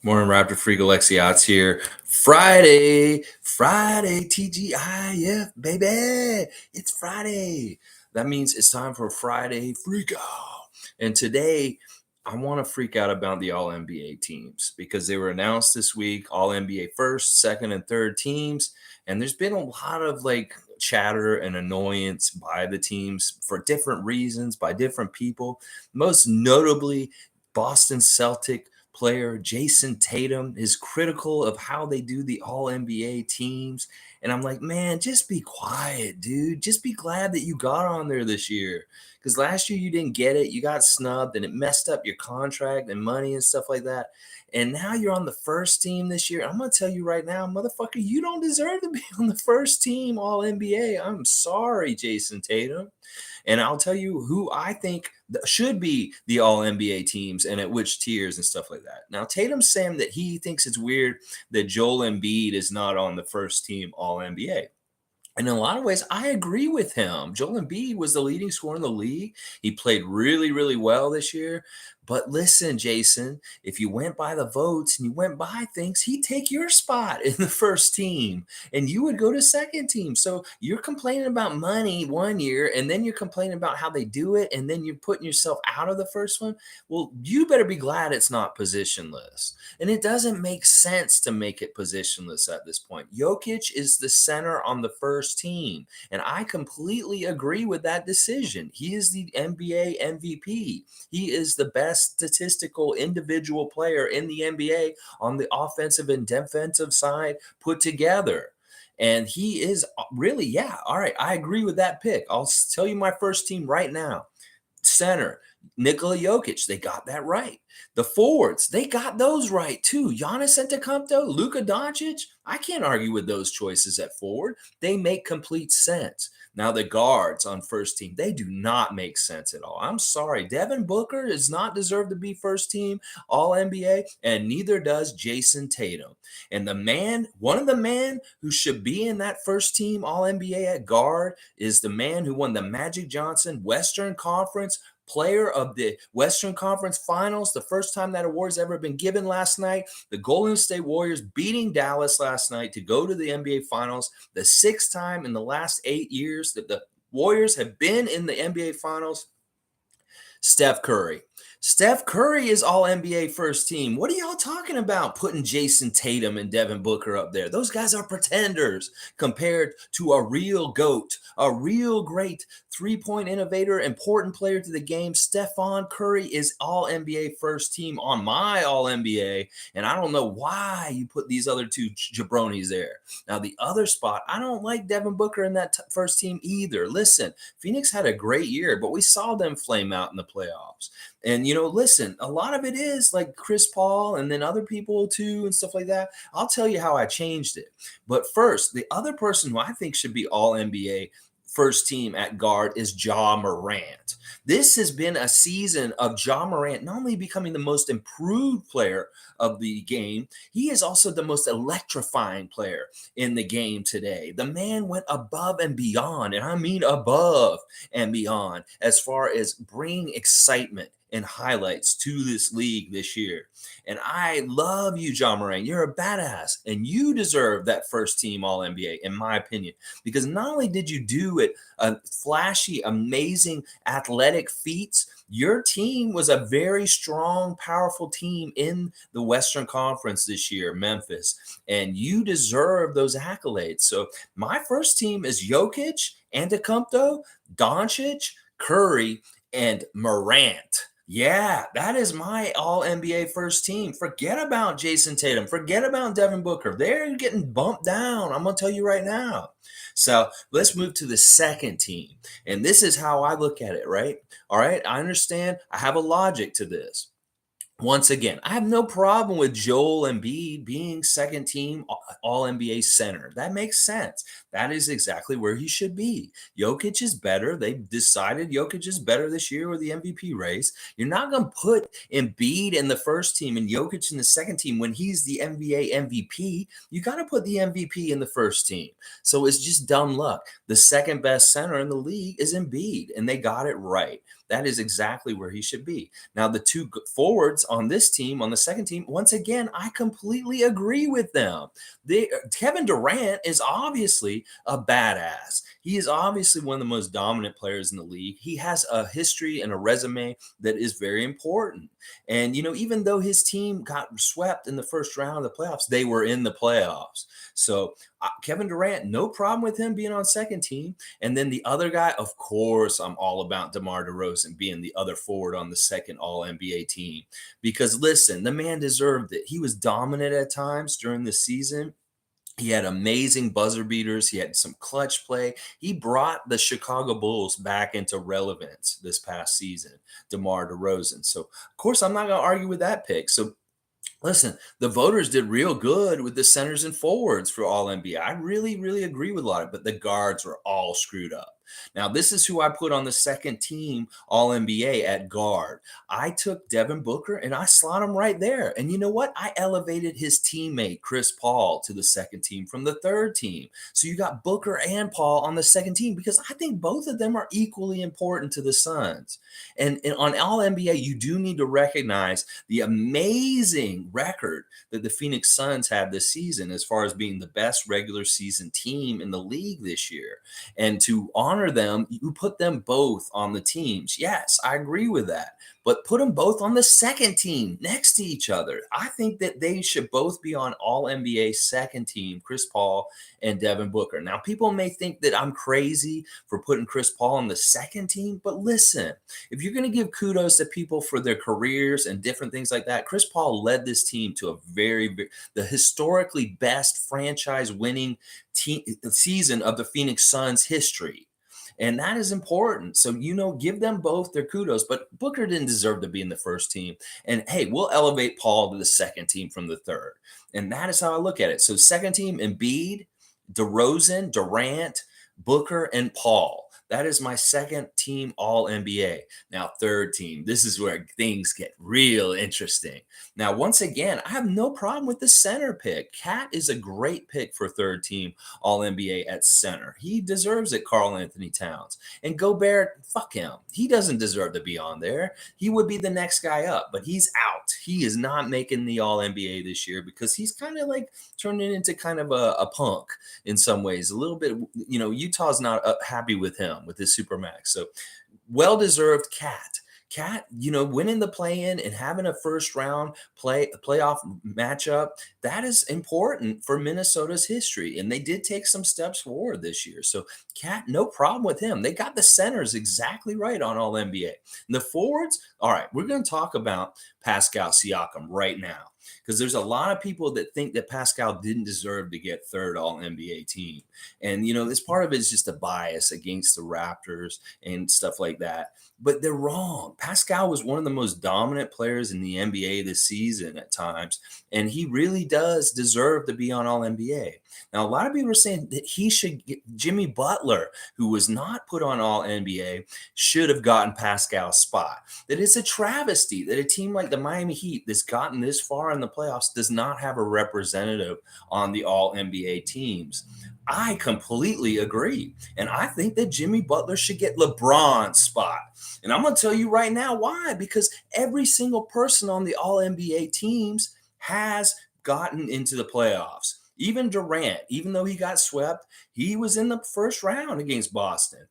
Morning, Raptor Freak Alexiot's here. Friday, TGIF, baby. It's Friday. That means it's time for Friday Freak Out. And today, I want to freak out about the All NBA teams because they were announced this week, All NBA first, second, and third teams. And there's been a lot of chatter and annoyance by the teams for different reasons, by different people. Most notably, Boston Celtic player Jason Tatum is critical of how they do the all NBA teams. And I'm like, man, just be quiet, dude. Just be glad that you got on there this year. Because last year you didn't get it. You got snubbed and it messed up your contract and money and stuff like that. And now you're on the first team this year. I'm going to tell you right now, motherfucker, you don't deserve to be on the first team all NBA. I'm sorry, Jason Tatum. And I'll tell you who I think should be the all NBA teams and at which tiers and stuff like that. Now, Tatum's saying that he thinks it's weird that Joel Embiid is not on the first team all NBA. And in a lot of ways, I agree with him. Joel Embiid was the leading scorer in the league. He played really, really well this year. But listen, Jason, if you went by the votes and you went by things, he'd take your spot in the first team and you would go to second team. So you're complaining about money one year and then you're complaining about how they do it and then you're putting yourself out of the first one. Well, you better be glad it's not positionless. And it doesn't make sense to make it positionless at this point. Jokic is the center on the first team. And I completely agree with that decision. He is the NBA MVP. He is the best statistical individual player in the NBA on the offensive and defensive side put together. And he is really, yeah, all right, I agree with that pick. I'll tell you my first team right now. Center, Nikola Jokic, they got that right. The forwards, they got those right too. Giannis Antetokounmpo, Luka Doncic, I can't argue with those choices at forward. They make complete sense. Now the guards on first team, they do not make sense at all. I'm sorry. Devin Booker does not deserve to be first team all NBA, and neither does Jason Tatum. And one of the men who should be in that first team all NBA at guard is the man who won the Magic Johnson Western Conference Player of the Western Conference Finals, the first time that award's ever been given last night. The Golden State Warriors beating Dallas last night to go to the NBA Finals, the sixth time in the last 8 years that the Warriors have been in the NBA Finals. Steph Curry. Steph Curry is all NBA first team. What are y'all talking about putting Jason Tatum and Devin Booker up there? Those guys are pretenders compared to a real GOAT, a real great three-point innovator, important player to the game. Stephon Curry is all NBA first team on my all NBA. And I don't know why you put these other two jabronis there. Now, the other spot, I don't like Devin Booker in that first team either. Listen, Phoenix had a great year, but we saw them flame out in the playoffs. And, listen, a lot of it is like Chris Paul and then other people too and stuff like that. I'll tell you how I changed it. But first, the other person who I think should be all NBA first team at guard is Ja Morant. This has been a season of Ja Morant not only becoming the most improved player of the game, he is also the most electrifying player in the game today. The man went above and beyond, and I mean above and beyond, as far as bringing excitement and highlights to this league this year. And I love you, Ja Morant. You're a badass, and you deserve that first team All NBA, in my opinion, because not only did you do it, flashy, amazing athletic feats, your team was a very strong, powerful team in the Western Conference this year, Memphis, and you deserve those accolades. So my first team is Jokic, Antetokounmpo, Doncic, Curry, and Morant. Yeah, that is my all NBA first team. Forget about Jason Tatum. Forget about Devin Booker. They're getting bumped down. I'm going to tell you right now. So let's move to the second team. And this is how I look at it, right? All right. I understand. I have a logic to this. Once again, I have no problem with Joel Embiid being second team all NBA center. That makes sense. That is exactly where he should be. Jokic is better. They decided Jokic is better this year with the MVP race. You're not going to put Embiid in the first team and Jokic in the second team when he's the NBA MVP. You got to put the MVP in the first team. So it's just dumb luck. The second best center in the league is Embiid, and they got it right. that is exactly where he should be. Now, the two forwards on this team, on the second team, once again, I completely agree with them. Kevin Durant is obviously a badass. He is obviously one of the most dominant players in the league. He has a history and a resume that is very important. And, even though his team got swept in the first round of the playoffs, they were in the playoffs. So, Kevin Durant, no problem with him being on second team. And then the other guy, of course, I'm all about DeMar DeRozan being the other forward on the second All NBA team. Because listen, the man deserved it. He was dominant at times during the season. He had amazing buzzer beaters. He had some clutch play. He brought the Chicago Bulls back into relevance this past season, DeMar DeRozan. So, of course, I'm not going to argue with that pick. So, listen, the voters did real good with the centers and forwards for All NBA. I really, really agree with a lot of it, but the guards were all screwed up. Now, this is who I put on the second team All NBA at guard. I took Devin Booker and I slot him right there. And you know what? I elevated his teammate, Chris Paul, to the second team from the third team. So you got Booker and Paul on the second team because I think both of them are equally important to the Suns. And on All NBA, you do need to recognize the amazing record that the Phoenix Suns had this season as far as being the best regular season team in the league this year. And to honor them, you put them both on the teams. Yes, I agree with that. But put them both on the second team next to each other. I think that they should both be on All NBA second team, Chris Paul and Devin Booker. Now, people may think that I'm crazy for putting Chris Paul on the second team, but listen, if you're going to give kudos to people for their careers and different things like that, Chris Paul led this team to the historically best franchise winning season of the Phoenix Suns history. And that is important. So, give them both their kudos. But Booker didn't deserve to be in the first team. And hey, we'll elevate Paul to the second team from the third. And that is how I look at it. So, second team, Embiid, DeRozan, Durant, Booker, and Paul. That is my second team All NBA. Now, third team, this is where things get real interesting. Now, once again, I have no problem with the center pick. Cat is a great pick for third team All NBA at center. He deserves it, Karl Anthony Towns. And Gobert, fuck him. He doesn't deserve to be on there. He would be the next guy up, but he's out. He is not making the All NBA this year because he's kind of like turning into kind of a punk in some ways. A little bit, Utah's not happy with him, with his supermax. So well-deserved Cat. Cat, winning the play-in and having a first-round playoff matchup, that is important for Minnesota's history. And they did take some steps forward this year. So Cat, no problem with him. They got the centers exactly right on All NBA. And the forwards, all right, we're going to talk about Pascal Siakam right now, because there's a lot of people that think that Pascal didn't deserve to get third All NBA team. And, this part of it is just a bias against the Raptors and stuff like that. But they're wrong. Pascal was one of the most dominant players in the NBA this season at times, and he really does deserve to be on All NBA. Now, a lot of people are saying that he should get Jimmy Butler, who was not put on All NBA, should have gotten Pascal's spot. That it's a travesty that a team like the Miami Heat that's gotten this far in the playoffs does not have a representative on the All NBA teams. I completely agree. And I think that Jimmy Butler should get LeBron's spot. And I'm going to tell you right now why. Because every single person on the All NBA teams has gotten into the playoffs. Even Durant, even though he got swept, he was in the first round against Boston.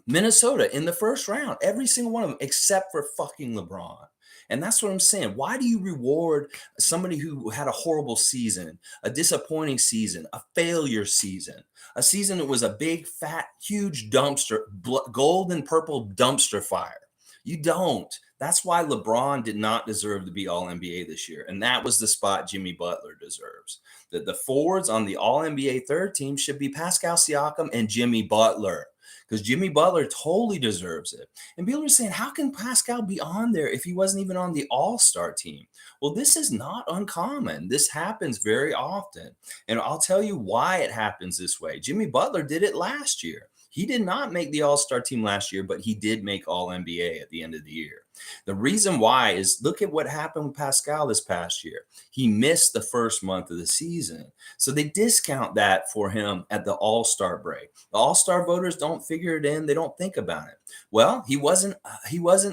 Minnesota in the first round, every single one of them, except for fucking LeBron. And that's what I'm saying. Why do you reward somebody who had a horrible season, a disappointing season, a failure season, a season that was a big, fat, huge dumpster, gold and purple dumpster fire? You don't. That's why LeBron did not deserve to be All NBA this year. And that was the spot Jimmy Butler deserves. The forwards on the All NBA third team should be Pascal Siakam and Jimmy Butler, because Jimmy Butler totally deserves it. And people are saying, how can Pascal be on there if he wasn't even on the All-Star team? Well, this is not uncommon. This happens very often. And I'll tell you why it happens this way. Jimmy Butler did it last year. He did not make the All-Star team last year, but he did make All-NBA at the end of the year. The reason why is look at what happened with Pascal this past year. He missed the first month of the season. So they discount that for him at the All-Star break. The All-Star voters don't figure it in, they don't think about it. Well, he wasn't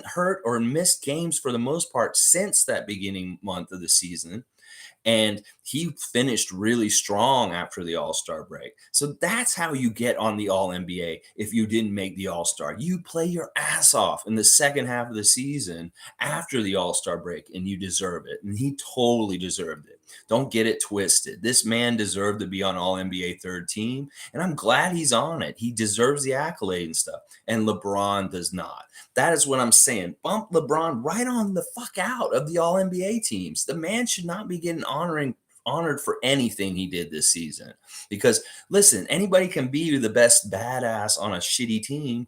hurt or missed games for the most part since that beginning month of the season. And he finished really strong after the All-Star break. So that's how you get on the All NBA if you didn't make the All-Star. You play your ass off in the second half of the season after the All-Star break, and you deserve it. And he totally deserved it. Don't get it twisted. This man deserved to be on All NBA third team, and I'm glad he's on it. He deserves the accolade and stuff, and LeBron does not. That is what I'm saying. Bump LeBron right on the fuck out of the All NBA teams. The man should not be getting honored for anything he did this season. Because listen, anybody can be the best badass on a shitty team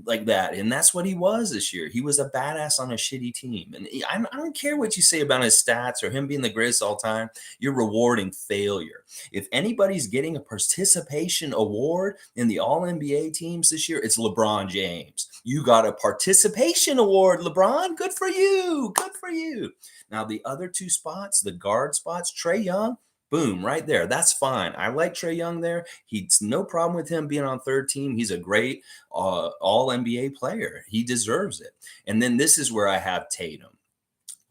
like that, and that's what he was this year. He was a badass on a shitty team, and I don't care what you say about his stats or him being the greatest all time. You're rewarding failure. If anybody's getting a participation award in the All NBA teams this year, it's LeBron James. You got a participation award, LeBron. Good for you. Good for you. Now, the other two spots, the guard spots, Trae Young, boom, right there. That's fine. I like Trae Young there. He's no problem with him being on third team. He's a great all NBA player. He deserves it. And then this is where I have Tatum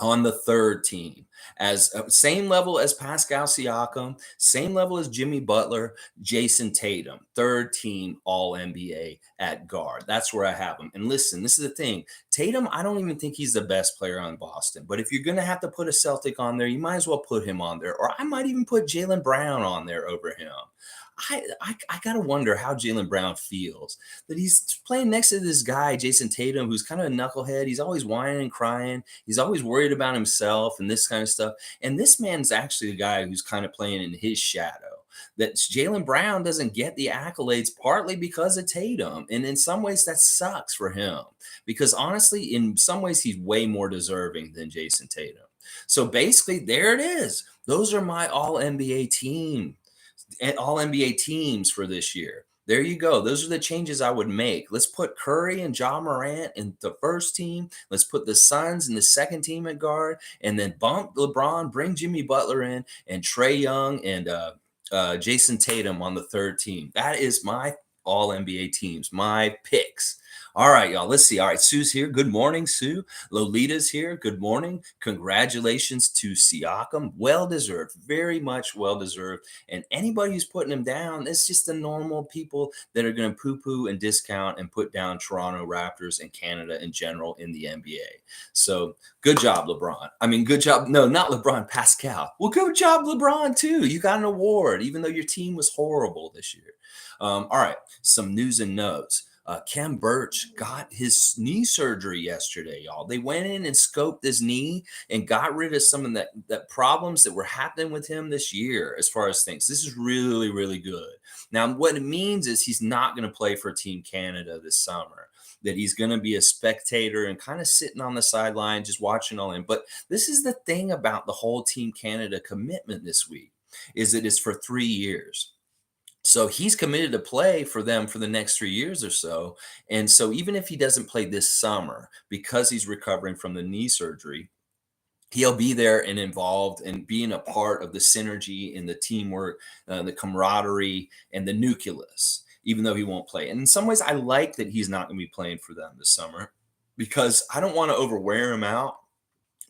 on the third team as same level as Pascal Siakam, same level as Jimmy Butler, Jason Tatum, third team All NBA at guard. That's where I have him. And listen, this is the thing. Tatum, I don't even think he's the best player on Boston. But if you're going to have to put a Celtic on there, you might as well put him on there. Or I might even put Jaylen Brown on there over him. I gotta wonder how Jaylen Brown feels that he's playing next to this guy, Jason Tatum, who's kind of a knucklehead. He's always whining and crying. He's always worried about himself and this kind of stuff. And this man's actually a guy who's kind of playing in his shadow. That Jaylen Brown doesn't get the accolades partly because of Tatum. And in some ways, that sucks for him because honestly, in some ways, he's way more deserving than Jason Tatum. So basically, there it is. Those are my All NBA team. All NBA teams for this year. There you go. Those are the changes I would make. Let's put Curry and Ja Morant in the first team. Let's put the Suns in the second team at guard, and then bump LeBron, bring Jimmy Butler in, and Trae Young and Jason Tatum on the third team. That is my All NBA teams, my picks. All right, y'all. Let's see. All right, Sue's here. Good morning, Sue. Lolita's here. Good morning. Congratulations to Siakam. Well deserved. Very much well deserved. And anybody who's putting him down, it's just the normal people that are going to poo-poo and discount and put down Toronto Raptors and Canada in general in the NBA. So good job, LeBron. I mean, good job. No, not LeBron, Pascal. Well, good job, LeBron, too. You got an award, even though your team was horrible this year. All right, some news and notes. Kem Birch got his knee surgery yesterday, y'all. They went in and scoped his knee and got rid of some of that problems that were happening with him this year as far as things. This is really, really good. Now, what it means is he's not going to play for Team Canada this summer, that he's going to be a spectator and kind of sitting on the sideline just watching all in. But this is the thing about the whole Team Canada commitment this week is that it's for 3 years. So he's committed to play for them for the next 3 years or so. And so even if he doesn't play this summer because he's recovering from the knee surgery, he'll be there and involved and being a part of the synergy and the teamwork, the camaraderie and the nucleus, even though he won't play. And in some ways, I like that he's not going to be playing for them this summer because I don't want to overwear him out.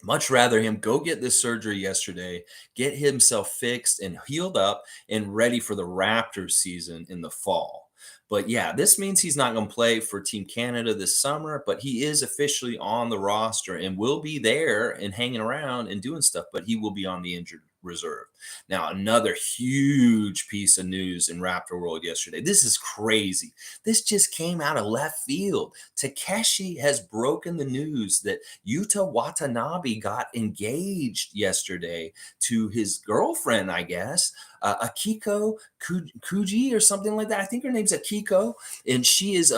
Much rather him go get this surgery yesterday, get himself fixed and healed up and ready for the Raptors season in the fall. But yeah, this means he's not going to play for Team Canada this summer, but he is officially on the roster and will be there and hanging around and doing stuff, but he will be on the injured reserve. Now, another huge piece of news in Raptor world yesterday. This is crazy. This just came out of left field. Takeshi has broken the news that Yuta Watanabe got engaged yesterday to his girlfriend, I guess, Akiko Kuji or something like that. I think her name's Akiko, and she is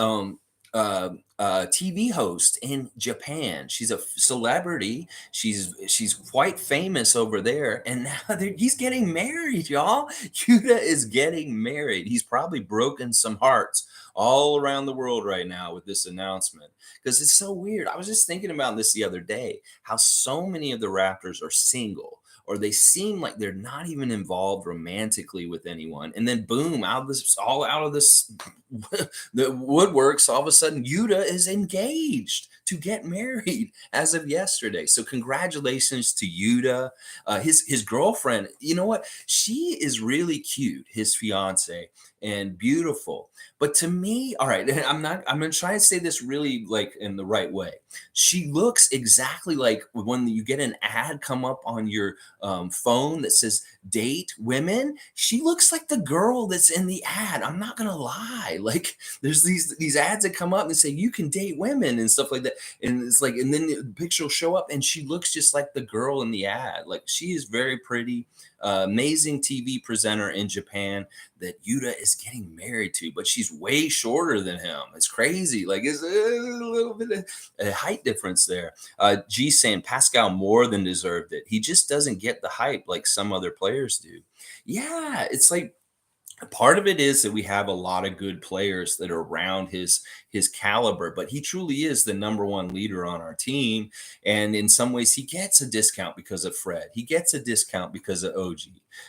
TV host in Japan. She's a celebrity. She's quite famous over there, and now he's getting married, y'all. Yuta is getting married. He's probably broken some hearts all around the world right now with this announcement because it's so weird. I was just thinking about this the other day, how so many of the Raptors are single. Or they seem like they're not even involved romantically with anyone, and then boom, out of this the woodworks, all of a sudden Yuta is engaged to get married as of yesterday. So congratulations to Yuta. His girlfriend, you know what? She is really cute, his fiance, and beautiful. But to me, all right, I'm gonna try and say this really like in the right way. She looks exactly like when you get an ad come up on your phone that says date women. She looks like the girl that's in the ad. I'm not gonna lie. Like there's these ads that come up and say you can date women and stuff like that. And it's like, and then the picture will show up and she looks just like the girl in the ad. Like she is very pretty, amazing TV presenter in Japan that Yuta is getting married to, but she's way shorter than him. It's crazy. Like it's a little bit of a height difference there. G saying Pascal more than deserved it. He just doesn't get the hype like some other players do. Yeah, it's like part of it is that we have a lot of good players that are around his caliber, but he truly is the number one leader on our team. And in some ways, he gets a discount because of Fred. He gets a discount because of OG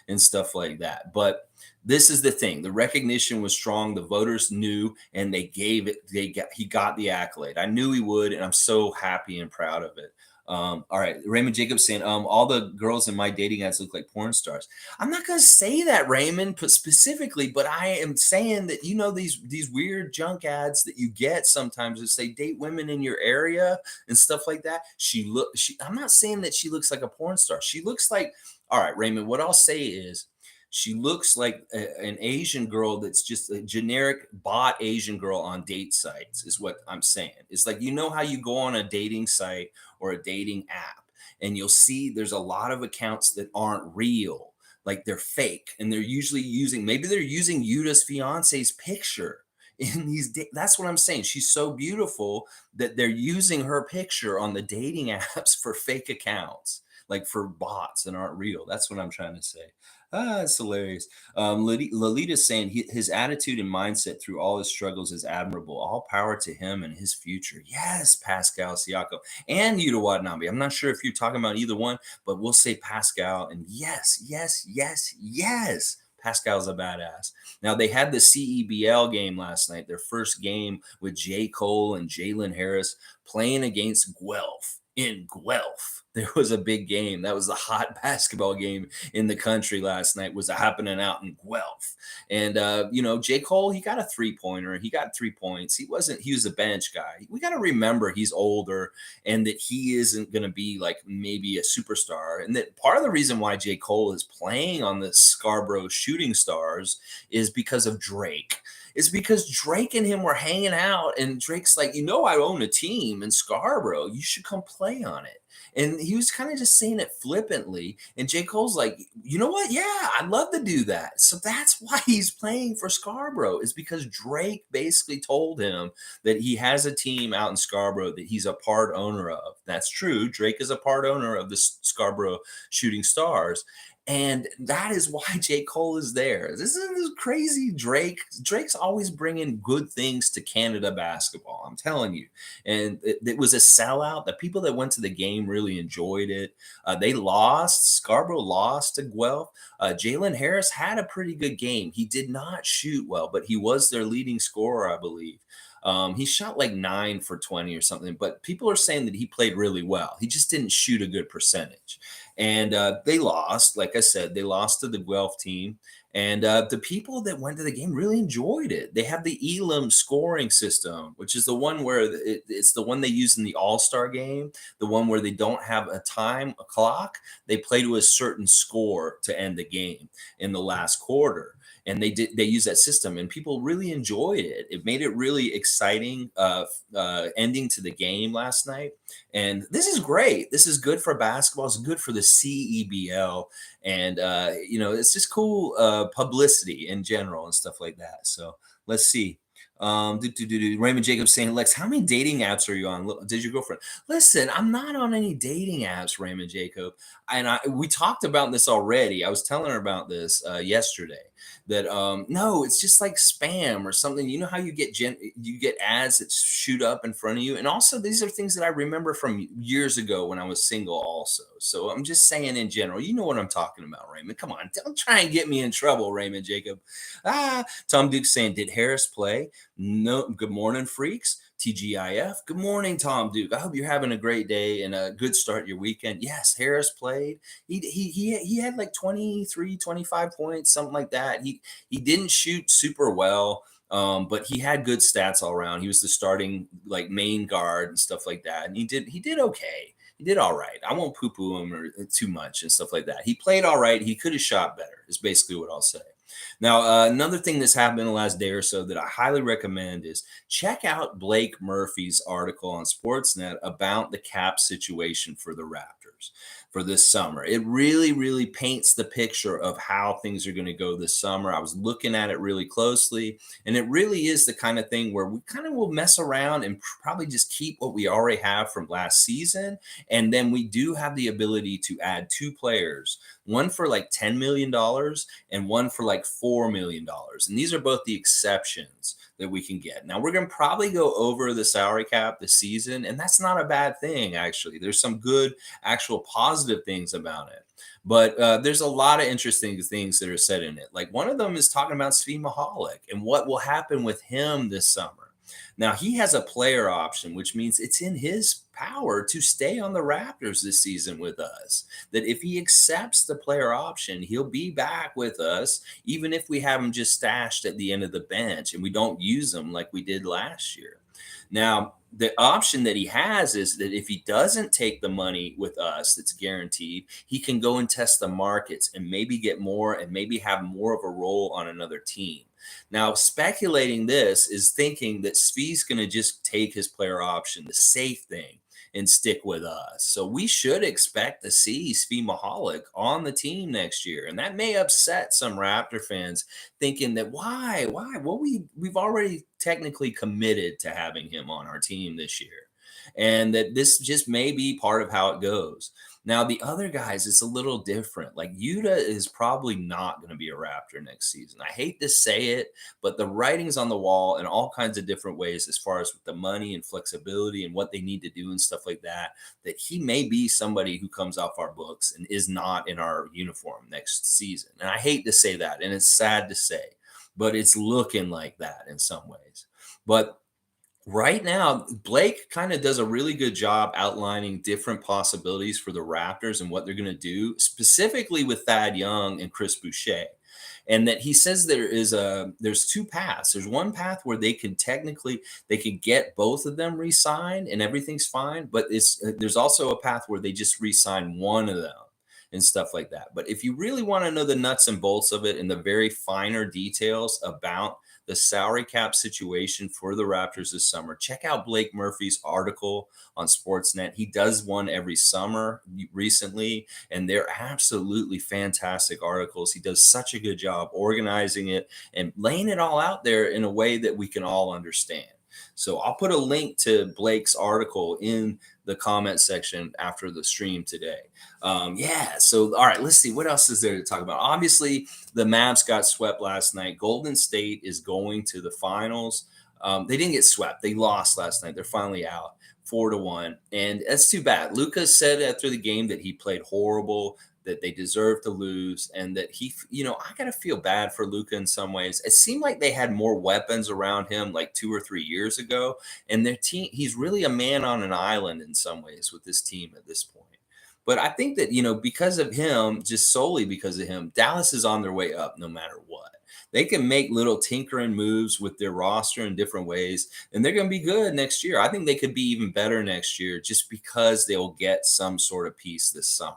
and stuff like that. But this is the thing: the recognition was strong. The voters knew, and they gave it. He got the accolade. I knew he would, and I'm so happy and proud of it. All right, Raymond Jacobs saying, all the girls in my dating ads look like porn stars. I'm not going to say that, Raymond, specifically, but I am saying that these weird junk ads that you get sometimes that say date women in your area and stuff like that. I'm not saying that she looks like a porn star. She looks like, all right, Raymond. What I'll say is, she looks like an Asian girl that's just a generic bot Asian girl on date sites, is what I'm saying. It's like, how you go on a dating site or a dating app and you'll see there's a lot of accounts that aren't real, like they're fake. And maybe they're using Yuta's fiance's picture in these. That's what I'm saying. She's so beautiful that they're using her picture on the dating apps for fake accounts, like for bots and aren't real. That's what I'm trying to say. It's hilarious. Lolita's saying his attitude and mindset through all his struggles is admirable. All power to him and his future. Yes, Pascal Siakam and Yuta Watanabe. I'm not sure if you're talking about either one, but we'll say Pascal. And yes, yes, yes, yes. Pascal's a badass. Now, they had the CEBL game last night, their first game with J. Cole and Jalen Harris playing against Guelph. In Guelph, there was a big game. That was the hot basketball game in the country last night, was happening out in Guelph. And J. Cole, he got a 3-pointer. He got 3 points. He was a bench guy. We got to remember he's older and that he isn't going to be like maybe a superstar. And that part of the reason why J. Cole is playing on the Scarborough Shooting Stars is because of Drake. It's because Drake and him were hanging out, and Drake's like, I own a team in Scarborough. You should come play on it. And he was kind of just saying it flippantly. And J. Cole's like, you know what? Yeah, I'd love to do that. So that's why he's playing for Scarborough, is because Drake basically told him that he has a team out in Scarborough that he's a part owner of. That's true. Drake is a part owner of the Scarborough Shooting Stars. And that is why J. Cole is there. This is crazy. Drake's always bringing good things to Canada basketball. I'm telling you. And it was a sellout. The people that went to the game really enjoyed it. They lost. Scarborough lost to Guelph. Jalen Harris had a pretty good game. He did not shoot well, but he was their leading scorer, I believe. He shot like 9 for 20 or something, but people are saying that he played really well. He just didn't shoot a good percentage. And they lost. Like I said, they lost to the Guelph team. And the people that went to the game really enjoyed it. They have the Elam scoring system, which is the one where it's the one they use in the All-Star game, the one where they don't have a clock. They play to a certain score to end the game in the last quarter. And they use that system, and people really enjoyed it. It made it really exciting ending to the game last night. And this is great. This is good for basketball. It's good for the CEBL, and it's just cool publicity in general and stuff like that. So let's see. Raymond Jacobs saying, Lex, how many dating apps are you on? Did your girlfriend? Listen, I'm not on any dating apps, Raymond Jacob. And we talked about this already. I was telling her about this yesterday. That no, it's just like spam or something. You know how you get you get ads that shoot up in front of you, and also these are things that I remember from years ago when I was single. Also, so I'm just saying in general, you know what I'm talking about, Raymond. Come on, don't try and get me in trouble, Raymond Jacob. Tom Duke saying, did Harris play? No. Good morning, freaks. TGIF. Good morning, Tom Duke. I hope you're having a great day and a good start to your weekend. Yes, Harris played. He had like 23, 25 points, something like that. He didn't shoot super well, but he had good stats all around. He was the starting like main guard and stuff like that, and he did okay. He did all right. I won't poo-poo him or too much and stuff like that. He played all right. He could have shot better, is basically what I'll say. Now, another thing that's happened in the last day or so that I highly recommend is check out Blake Murphy's article on Sportsnet about the cap situation for the Raptors for this summer. It really, really paints the picture of how things are going to go this summer. I was looking at it really closely, and it really is the kind of thing where we kind of will mess around and probably just keep what we already have from last season. And then we do have the ability to add two players, one for like $10 million and one for like $4 million. And these are both the exceptions that we can get. Now, we're going to probably go over the salary cap this season, and that's not a bad thing, actually. There's some good, actual positive things about it. But there's a lot of interesting things that are said in it. Like one of them is talking about Svi Mihalik and what will happen with him this summer. Now, he has a player option, which means it's in his power to stay on the Raptors this season with us. That if he accepts the player option, he'll be back with us, even if we have him just stashed at the end of the bench and we don't use him like we did last year. Now, the option that he has is that if he doesn't take the money with us that's guaranteed, he can go and test the markets and maybe get more and maybe have more of a role on another team. Now, speculating this is thinking that Svi's going to just take his player option, the safe thing, and stick with us. So we should expect to see Svi Mihalik on the team next year. And that may upset some Raptor fans thinking that why? Well, we've already technically committed to having him on our team this year. And that this just may be part of how it goes. Now, the other guys, it's a little different. Like Yuta is probably not going to be a Raptor next season. I hate to say it, but the writing's on the wall in all kinds of different ways as far as with the money and flexibility and what they need to do and stuff like that, that he may be somebody who comes off our books and is not in our uniform next season. And I hate to say that, and it's sad to say, but it's looking like that in some ways. But right now, Blake kind of does a really good job outlining different possibilities for the Raptors and what they're going to do, specifically with Thad Young and Chris Boucher. And that he says there's two paths. There's one path where they could get both of them re-signed and everything's fine, but there's also a path where they just re-sign one of them and stuff like that. But if you really want to know the nuts and bolts of it and the very finer details about the salary cap situation for the Raptors this summer, check out Blake Murphy's article on Sportsnet. He does one every summer recently, and they're absolutely fantastic articles. He does such a good job organizing it and laying it all out there in a way that we can all understand. So I'll put a link to Blake's article in the comment section after the stream today. So all right, let's see what else is there to talk about. Obviously, the Mavs got swept last night. Golden State is going to the finals. They didn't get swept. They lost last night. They're finally out 4-1, and that's too bad. Luka said after the game that he played horrible, that they deserve to lose, and that I got to feel bad for Luka in some ways. It seemed like they had more weapons around him like 2 or 3 years ago, and their team, he's really a man on an island in some ways with this team at this point. But I think that, because of him, just solely because of him, Dallas is on their way up no matter what. They can make little tinkering moves with their roster in different ways, and they're going to be good next year. I think they could be even better next year just because they'll get some sort of piece this summer.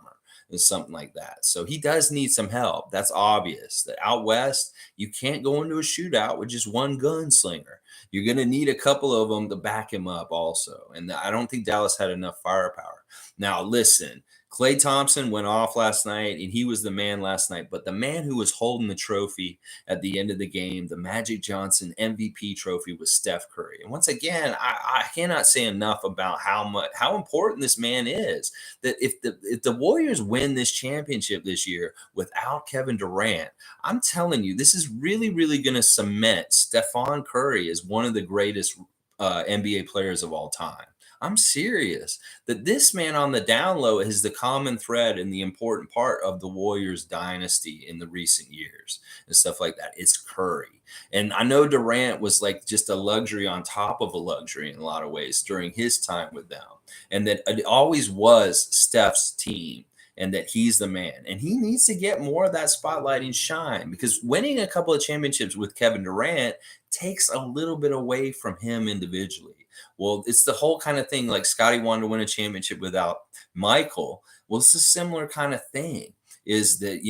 Something like that. So he does need some help. That's obvious. That out west, you can't go into a shootout with just one gunslinger. You're going to need a couple of them to back him up also. And I don't think Dallas had enough firepower. Now, listen, Klay Thompson went off last night, and he was the man last night. But the man who was holding the trophy at the end of the game, the Magic Johnson MVP trophy, was Steph Curry. And once again, I cannot say enough about how important this man is. That if the Warriors win this championship this year without Kevin Durant, I'm telling you, this is really going to cement Stephon Curry as one of the greatest NBA players of all time. I'm serious that this man on the down low is the common thread and the important part of the Warriors dynasty in the recent years and stuff like that. It's Curry. And I know Durant was like just a luxury on top of a luxury in a lot of ways during his time with them. And that it always was Steph's team and that he's the man. And he needs to get more of that spotlight and shine because winning a couple of championships with Kevin Durant takes a little bit away from him individually. Well, it's the whole kind of thing like Scotty wanted to win a championship without Michael. Well, it's a similar kind of thing is that,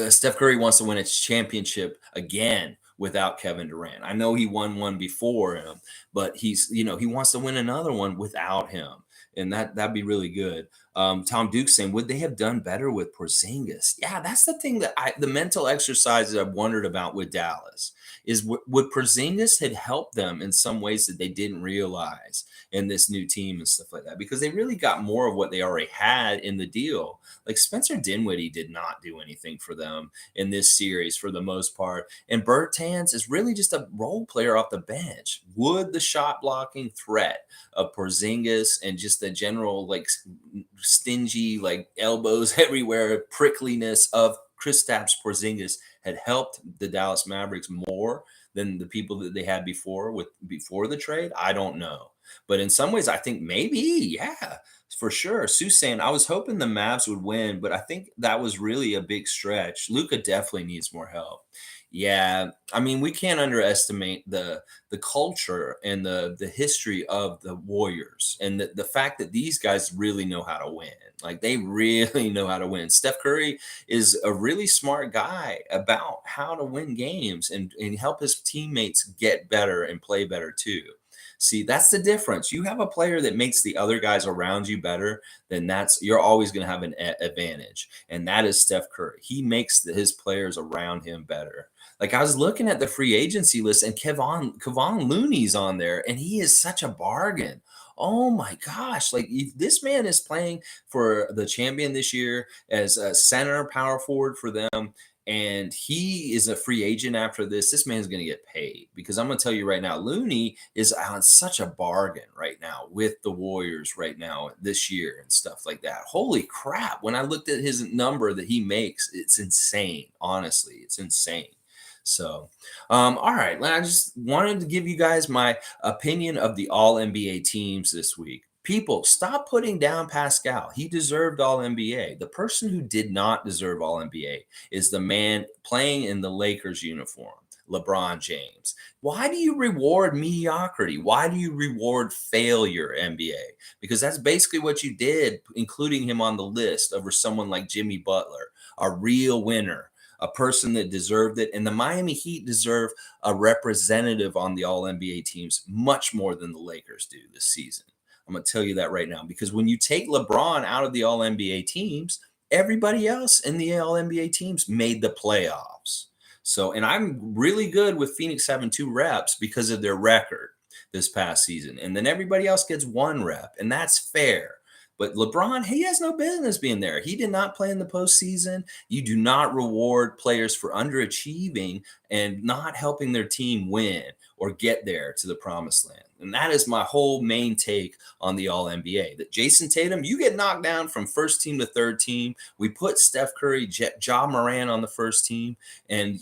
Steph Curry wants to win a championship again without Kevin Durant. I know he won one before him, but he wants to win another one without him. And that'd be really good. Tom Duke's saying, would they have done better with Porzingis? Yeah, that's the thing that the mental exercises I've wondered about with Dallas is would Porzingis had helped them in some ways that they didn't realize in this new team and stuff like that because they really got more of what they already had in the deal. Like Spencer Dinwiddie did not do anything for them in this series for the most part. And Bertans is really just a role player off the bench. Would the shot blocking threat of Porzingis and just the general like stingy like elbows everywhere prickliness of Kristaps Porzingis had helped the Dallas Mavericks more than the people that they had before the trade? I don't know. But in some ways, I think maybe, yeah, for sure. Sue's saying, I was hoping the Mavs would win, but I think that was really a big stretch. Luka definitely needs more help. Yeah, I mean, we can't underestimate the culture and the history of the Warriors and the fact that these guys really know how to win. Like they really know how to win. Steph Curry is a really smart guy about how to win games and help his teammates get better and play better too. See, that's the difference. You have a player that makes the other guys around you better, then you're always going to have an advantage. And that is Steph Curry. He makes his players around him better. Like I was looking at the free agency list and Kevon Looney's on there and he is such a bargain. Oh my gosh. Like this man is playing for the champion this year as a center power forward for them. And he is a free agent after this. This man's going to get paid because I'm going to tell you right now, Looney is on such a bargain right now with the Warriors right now this year and stuff like that. Holy crap. When I looked at his number that he makes, it's insane. Honestly, it's insane. So, all right. I just wanted to give you guys my opinion of the all NBA teams this week. People, stop putting down Pascal. He deserved all NBA. The person who did not deserve all NBA is the man playing in the Lakers uniform, LeBron James. Why do you reward mediocrity? Why do you reward failure, NBA? Because that's basically what you did, including him on the list over someone like Jimmy Butler, a real winner, a person that deserved it. And the Miami Heat deserve a representative on the all NBA teams much more than the Lakers do this season. I'm going to tell you that right now, because when you take LeBron out of the all NBA teams, everybody else in the all NBA teams made the playoffs. So, and I'm really good with Phoenix having 2 reps because of their record this past season. And then everybody else gets 1 rep, and that's fair. But LeBron, he has no business being there. He did not play in the postseason. You do not reward players for underachieving and not helping their team win or get there to the promised land. And that is my whole main take on the All-NBA. That Jason Tatum, you get knocked down from first team to third team. We put Steph Curry, Ja Morant on the first team, and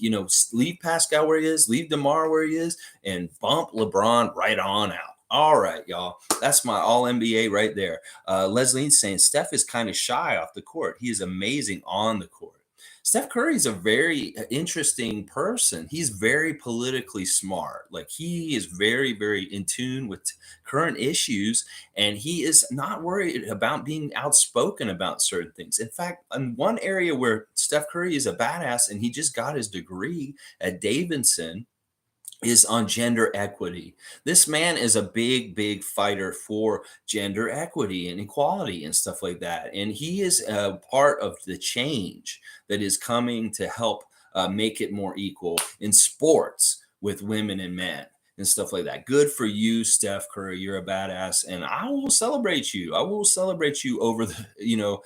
leave Pascal where he is, leave DeMar where he is, and bump LeBron right on out. All right, y'all. That's my all-NBA right there. Leslie's saying Steph is kind of shy off the court. He is amazing on the court. Steph Curry is a very interesting person. He's very politically smart. Like he is very, very in tune with current issues, and he is not worried about being outspoken about certain things. In fact, in one area where Steph Curry is a badass, and he just got his degree at Davidson, is on gender equity. This man is a big, big fighter for gender equity and equality and stuff like that. And he is a part of the change that is coming to help make it more equal in sports with women and men and stuff like that. Good for you, Steph Curry. You're a badass, and I will celebrate you. I will celebrate you over the,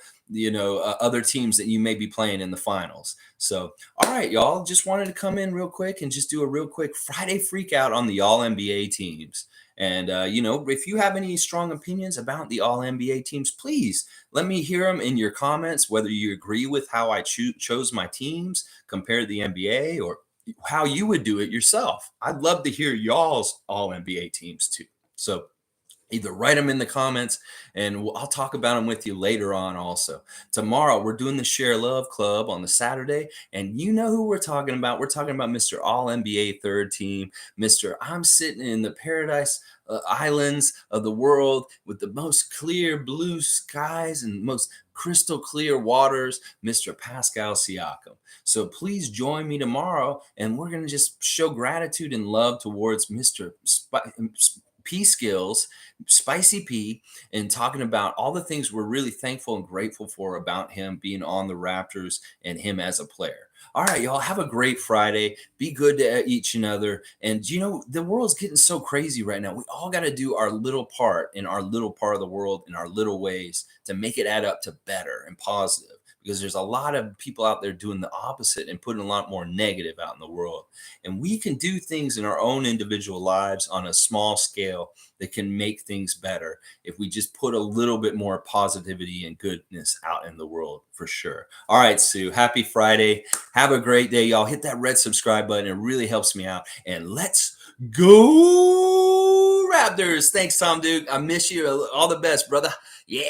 other teams that you may be playing in the finals. So all right, y'all. Just wanted to come in real quick and just do a real quick Friday freak out on the All NBA teams. And, if you have any strong opinions about the All NBA teams, please let me hear them in your comments, whether you agree with how I chose my teams compared to the NBA or how you would do it yourself. I'd love to hear y'all's All NBA teams too. So, either write them in the comments and I'll talk about them with you later on also. Tomorrow, we're doing the Share Love Club on the Saturday. And you know who we're talking about. We're talking about Mr. All NBA third team, Mr. I'm sitting in the paradise islands of the world with the most clear blue skies and most crystal clear waters, Mr. Pascal Siakam. So please join me tomorrow and we're going to just show gratitude and love towards Mr. P Skills, Spicy P, and talking about all the things we're really thankful and grateful for about him being on the Raptors and him as a player. All right, y'all, have a great Friday. Be good to each another. And, the world's getting so crazy right now. We all got to do our little part in our little part of the world in our little ways to make it add up to better and positive. Because there's a lot of people out there doing the opposite and putting a lot more negative out in the world. And we can do things in our own individual lives on a small scale that can make things better if we just put a little bit more positivity and goodness out in the world for sure. All right, Sue, happy Friday. Have a great day, y'all. Hit that red subscribe button. It really helps me out. And let's go Raptors. Thanks, Tom Duke. I miss you. All the best, brother. Yeah.